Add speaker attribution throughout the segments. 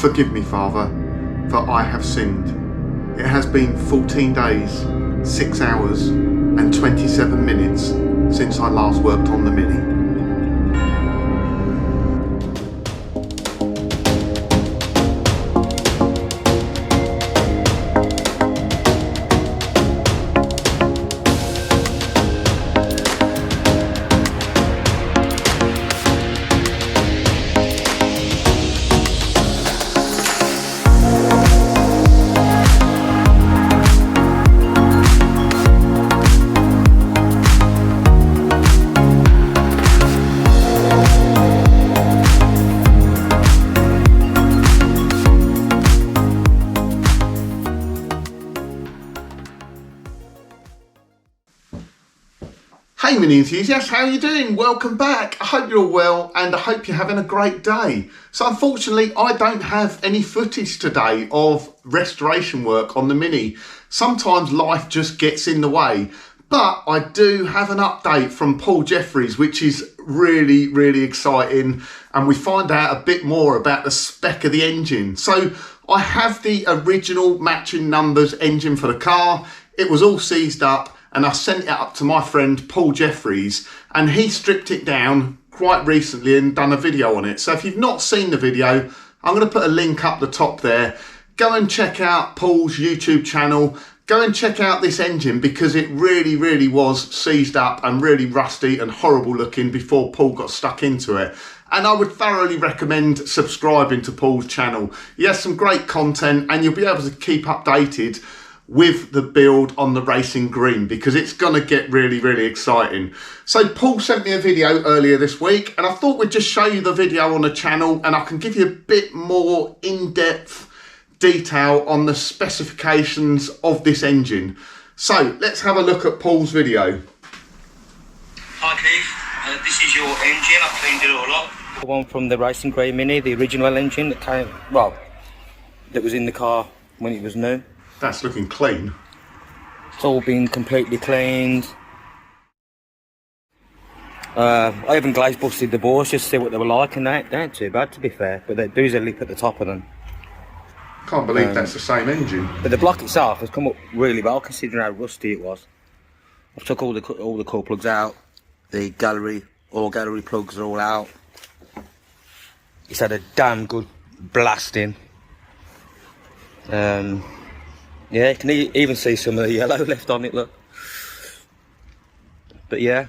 Speaker 1: Forgive me, Father, for I have sinned. It has been 14 days, 6 hours and 27 minutes since I last worked on the Mini. Hey Mini enthusiasts, how are you doing? Welcome back. I hope you're all well and I hope you're having a great day. So unfortunately, I don't have any footage today of restoration work on the Mini. Sometimes life just gets in the way, but I do have an update from Paul Jeffries, which is really exciting, and we find out a bit more about the spec of the engine. So I have the original matching numbers engine for the car. It was all seized up, and I sent it up to my friend Paul Jeffries, and he stripped it down quite recently and done a video on it. So if you've not seen the video, I'm going to put a link up the top there. Go and check out Paul's YouTube channel. Go and check out this engine, because it really was seized up and really rusty and horrible looking before Paul got stuck into it. And I would thoroughly recommend subscribing to Paul's channel. He has some great content, and you'll be able to keep updated with the build on the Racing Green, because it's gonna get really exciting. So Paul sent me a video earlier this week, and I thought we'd just show you the video on the channel, and I can give you a bit more in-depth detail on the specifications of this engine. So let's have a look at Paul's video.
Speaker 2: Hi Keith, this is your engine. I've cleaned it all up. The one from the Racing Green Mini, the original engine that came, well, that was in the car when it was new.
Speaker 1: That's looking clean.
Speaker 2: It's all been completely cleaned. I even glaze busted the bores just to see what they were like, and they ain't too bad, to be fair, but there is a lip at the top of them.
Speaker 1: Can't believe that's the same engine.
Speaker 2: But the block itself has come up really well, considering how rusty it was. I've took all the core plugs out. The all gallery plugs are all out. It's had a damn good blasting. Yeah, you can even see some of the yellow left on it, look. But yeah,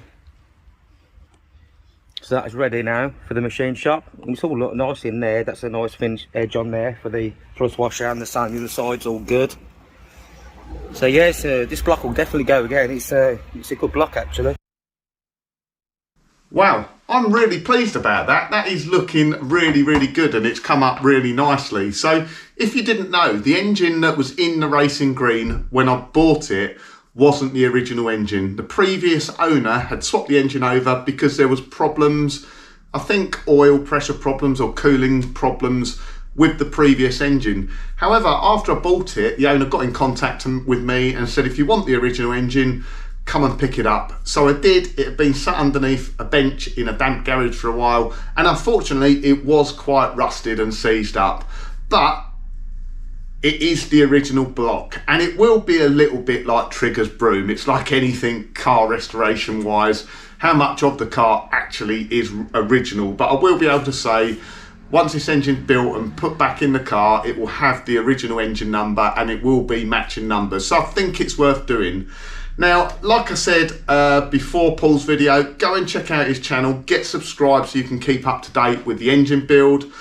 Speaker 2: so that is ready now for the machine shop. And it's all look nice in there. That's a nice finish edge on there for the thrust washer, and the same the other side's all good. So yes, this block will definitely go again. It's a good block actually.
Speaker 1: Wow, I'm really pleased about that. That is looking really good, and it's come up really nicely. So if you didn't know, the engine that was in the Racing Green when I bought it wasn't the original engine. The previous owner had swapped the engine over because there was problems, I think oil pressure problems or cooling problems with the previous engine. However, after I bought it, the owner got in contact with me and said, if you want the original engine, come and pick it up. So I did. It had been sat underneath a bench in a damp garage for a while, and unfortunately it was quite rusted and seized up, but it is the original block, and it will be a little bit like Trigger's broom. It's like anything car restoration wise, how much of the car actually is original. But I will be able to say, once this engine's built and put back in the car, it will have the original engine number and it will be matching numbers. So I think it's worth doing. Now, like I said before Paul's video, go and check out his channel, get subscribed so you can keep up to date with the engine build.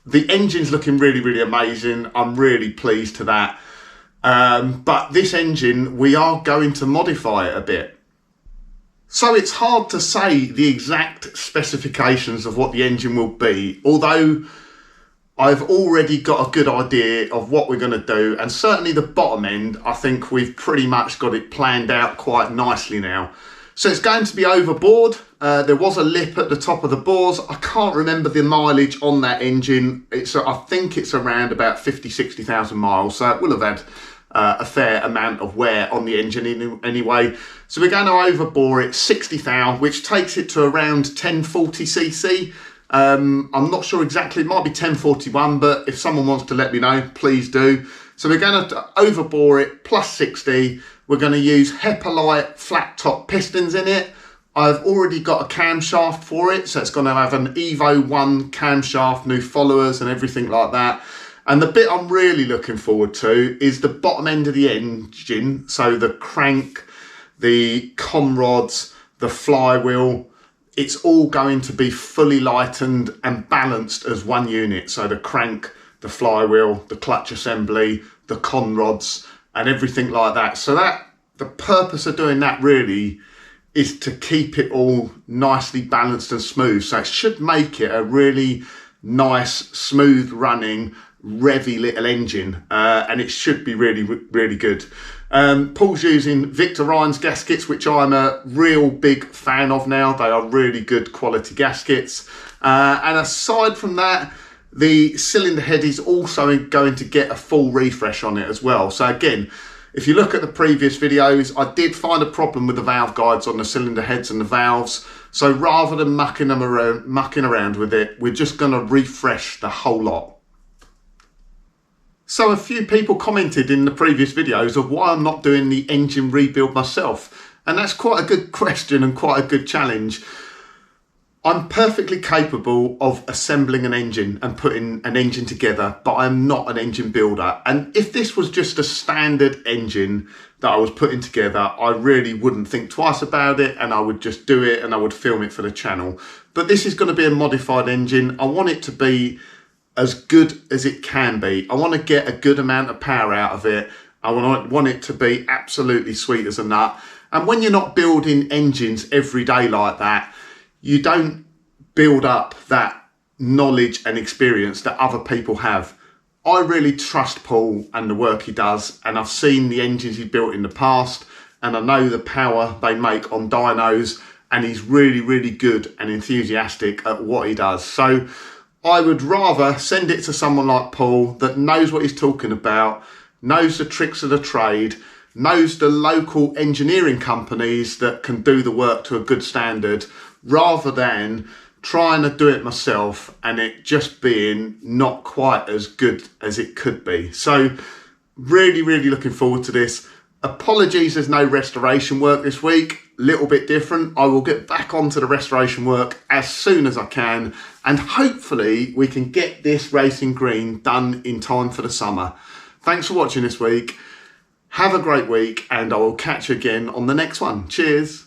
Speaker 1: The engine's looking really amazing. I'm really pleased to that. But this engine, we are going to modify it a bit. So it's hard to say the exact specifications of what the engine will be, although I've already got a good idea of what we're going to do, and certainly the bottom end, I think we've pretty much got it planned out quite nicely now. So it's going to be overboard. There was a lip at the top of the bores. I can't remember the mileage on that engine. I think it's around about 50,000-60,000 miles, so it will have had a fair amount of wear on the engine anyway. So we're going to overbore it 60,000, which takes it to around 1040cc. I'm not sure exactly, it might be 1041, but if someone wants to let me know, please do. So we're going to overbore it, plus 60. We're going to use Hepalite flat top pistons in it. I've already got a camshaft for it, so it's going to have an Evo 1 camshaft, new followers and everything like that. And the bit I'm really looking forward to is the bottom end of the engine, so the crank, the com rods, the flywheel. It's all going to be fully lightened and balanced as one unit. So the crank, the flywheel, the clutch assembly, the con rods and everything like that. So that the purpose of doing that really is to keep it all nicely balanced and smooth. So it should make it a really nice, smooth running, revvy little engine. And it should be really, really good. Paul's using Victor Ryan's gaskets, which I'm a real big fan of now. They are really good quality gaskets. And aside from that, the cylinder head is also going to get a full refresh on it as well. So again, if you look at the previous videos, I did find a problem with the valve guides on the cylinder heads and the valves. So rather than mucking around with it, we're just going to refresh the whole lot. So a few people commented in the previous videos of why I'm not doing the engine rebuild myself. And that's quite a good question and quite a good challenge. I'm perfectly capable of assembling an engine and putting an engine together, but I'm not an engine builder. And if this was just a standard engine that I was putting together, I really wouldn't think twice about it and I would just do it and I would film it for the channel. But this is going to be a modified engine. I want it to be as good as it can be. I want to get a good amount of power out of it. I want it to be absolutely sweet as a nut. And when you're not building engines every day like that, you don't build up that knowledge and experience that other people have. I really trust Paul and the work he does, and I've seen the engines he's built in the past, and I know the power they make on dynos, and he's really, really good and enthusiastic at what he does. So I would rather send it to someone like Paul that knows what he's talking about, knows the tricks of the trade, knows the local engineering companies that can do the work to a good standard, rather than trying to do it myself and it just being not quite as good as it could be. So really, really looking forward to this. Apologies there's no restoration work this week, little bit different. I will get back onto the restoration work as soon as I can, and hopefully we can get this Racing Green done in time for the summer. Thanks for watching this week. Have a great week, and I will catch you again on the next one. Cheers.